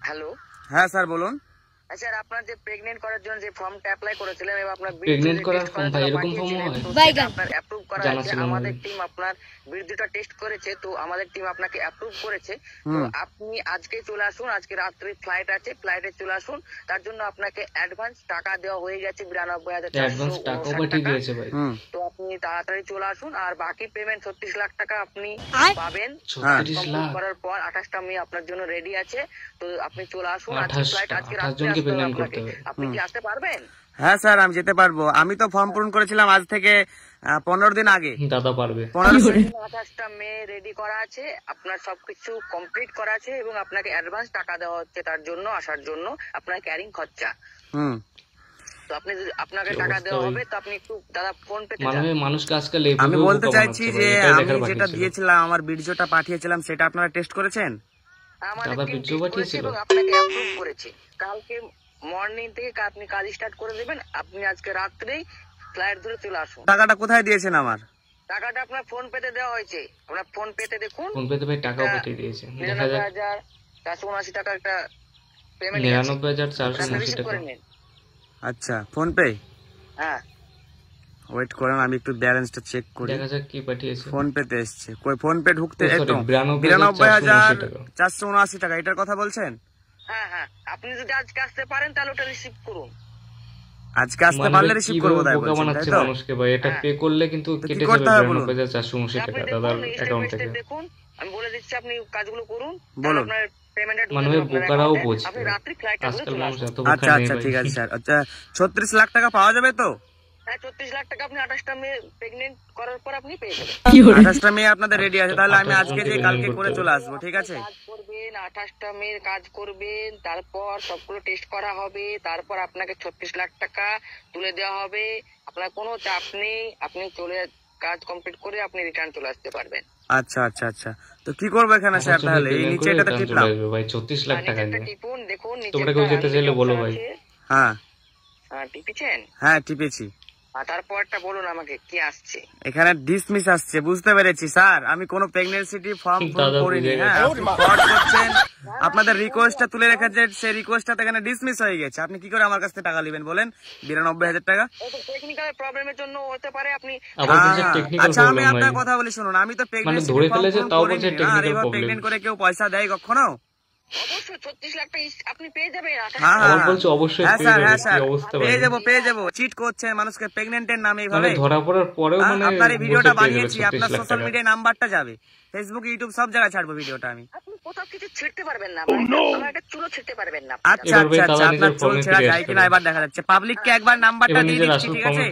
Hello, হ্যাঁ sir বলুন। Sir আপনার যে প্রেগনেন্ট করার জন্য যে ফর্মটা অ্যাপ্লাই করেছিলেন এবং আপনার প্রেগনেন্ট করার ফর্ম ভাই এরকম ফর্মও হয়? আপনার অ্যাপ্রুভ করা আছে, আমাদের টিম আপনার বীর্যটা টেস্ট করেছে, তো আমাদের টিম আপনাকে অ্যাপ্রুভ করেছে। তো আপনি আজকে চলে আসুন, আজকে রাত্রে ফ্লাইট আছে, ফ্লাইটে চলে আসুন। তার জন্য আপনাকে অ্যাডভান্স টাকা দেওয়া হয়ে গেছে 92,459 ভাই। তো আপনি তাড়াতাড়ি চলে আসুন, আর বাকি পেমেন্ট 36 লাখ টাকা আপনি পাবেন। 36 লাখ করার পর 28টা মেয়ে আপনার জন্য রেডি আছে, তো আপনি চলে আসুন। আজকে 28 জনকে পেমেন্ট করতে হবে। আপনি কি আসতে পারবেন? হ্যাঁ স্যার আমি যেতে পারবো। আমি তো ফর্ম পূরণ করেছিলাম আজ থেকে 15 দিন আগে। দাদা পারবে। 28টা মেয়ে রেডি করা আছে, আপনার সবকিছু কমপ্লিট করা আছে এবং আপনাকে অ্যাডভান্স টাকা দেওয়া হচ্ছে তার জন্য, আসার জন্য আপনার ক্যারিং খরচা। তো আপনি আপনাকে টাকা দেওয়া হবে, তো আপনি একটু দাদা ফোন পে মানুষকে আজকাল আমি বলতে চাইছি যে আমি যেটা দিয়েছিলাম, আমার বীর্যটা পাঠিয়েছিলাম, সেটা আপনারা টেস্ট করেছেন? আমাদের বীর্য পাঠিয়েছিল এবং আপনাকে অ্যাপ্রুভ করেছে। কালকে মর্নিং থেকে আপনি কাজ স্টার্ট করে দেবেন। আপনি আজকে রাত্রেই ফ্লাইট ধরে চলে আসুন। টাকাটা কোথায় দিয়েছেন? আমার টাকাটা আপনার ফোন পেতে দেওয়া হয়েছে, আপনার ফোন পেতে দেখুন। ফোন পেতে ভাই টাকাও পাঠিয়ে দিয়েছে। 99,479 টাকা একটা পেমেন্ট। 99,479 টাকা। আচ্ছা ফোন পে? হ্যাঁ ওয়েট করেন, আমি একটু ব্যালেন্সটা চেক করি। দেখা যাক কি পাঠিয়েছে। ফোন পেতে এসেছে। কই ফোন পে ঢুকতে একদম 92,479 টাকা। এটার কথা বলছেন? হ্যাঁ হ্যাঁ, আপনি যদি আজকে আসতে পারেন তাহলে ওটা রিসিভ করুন। আজকে আসতে পারলে রিসিভ করব। তাই বলছেন তাই তো? মানুষকে ভাই এটা পে করলে কিন্তু কেটে যাবে 92,479 টাকা দাদার অ্যাকাউন্ট থেকে। দেখুন আমি বলে দিচ্ছি, আপনি কাজগুলো করুন। বলুন। আপনার পেমেন্টটা মানে বোকারাও বোঝে। আপনি রাত্রি ফ্লাইটটা আজকাল মানুষ এত বোকা আচ্ছা আচ্ছা ঠিক আছে স্যার। আচ্ছা 36 লাখ টাকা পাওয়া যাবে তো? হ্যাঁ 34 লাখ টাকা আপনি 28টা মেয়ে প্রেগনেন্ট করার পর আপনি পেয়ে যাবেন। 28টা মেয়ে আপনাদের রেডি আছে, তাহলে আমি আজকে যে কালকে করে চলে আসবো, ঠিক আছে? কাজ করবেন, 28টা মেয়ের কাজ করবেন, তারপর সবগুলো টেস্ট করা হবে, তারপর আপনাকে 36 লাখ টাকা তুলে দেওয়া হবে। আপনার কোনো চাপ নেই, আপনি চলে কাজ কমপ্লিট করে আপনি রিটার্ন চলে আসতে পারবেন। আচ্ছা আচ্ছা আচ্ছা, তো কি করবো এখানে স্যার? তাহলে এই নিচে এটাতে টিপলাম ভাই 34 লাখ টাকা দিয়ে টিপুন। দেখুন তোমরা কেউ যেতে চাইলে বলো ভাই। হ্যাঁ হ্যাঁ টিপেছেন? হ্যাঁ টিপেছি। তারপরটা বলুন আমাকে কি আসছে। এখানে ডিসমিস আসছে, বুঝতে পেরেছি স্যার। আমি কোনো প্রেগন্যান্সি ফর্ম করিনি। হ্যাঁ ফ্রড করছেন, আপনাদের রিকোয়েস্টটা তুলে রেখেছে, সেই রিকোয়েস্টটা এখানে ডিসমিস হয়ে গেছে। আপনি কি করে আমার কাছ থেকে টাকা নেবেন বলেন? 92,000 টাকা। টেকনিক্যাল প্রবলেমের জন্য হতে পারে। আপনি আচ্ছা আমি আপনার কথা বলি শুনুন, আমি তো প্রেগন্যান্সি ধরে ফেলেছে তাও বলছে টেকনিক্যাল প্রবলেম। প্রেগন্যান্ট করে কেউ পয়সা দেয় কখনো? অবশ্যই 36 লাখ টাকা আপনি পেয়ে যাবেন। আমার বলছে অবশ্যই পেয়ে যাবো। চিট করছেন মানুষকে প্রেগন্যান্টের নামে এইভাবে। ধরা পড়ার পরেও মানে আপনার এই ভিডিওটা বানিয়েছি, আপনার সোশ্যাল মিডিয়ায় নাম্বারটা যাবে, ফেসবুক ইউটিউব সব জায়গায় ছাড়বো ভিডিওটা আমি। আপনি কোথাও কিছু ছিড়তে পারবেন না, আমার একটা চুলো ছিড়তে পারবেন না। আচ্ছা আচ্ছা আচ্ছা, আপনার চুল ছেঁড়া যায় কিনা এবার দেখা যাচ্ছে। পাবলিককে একবার নাম্বারটা দিয়ে দিচ্ছি, ঠিক আছে?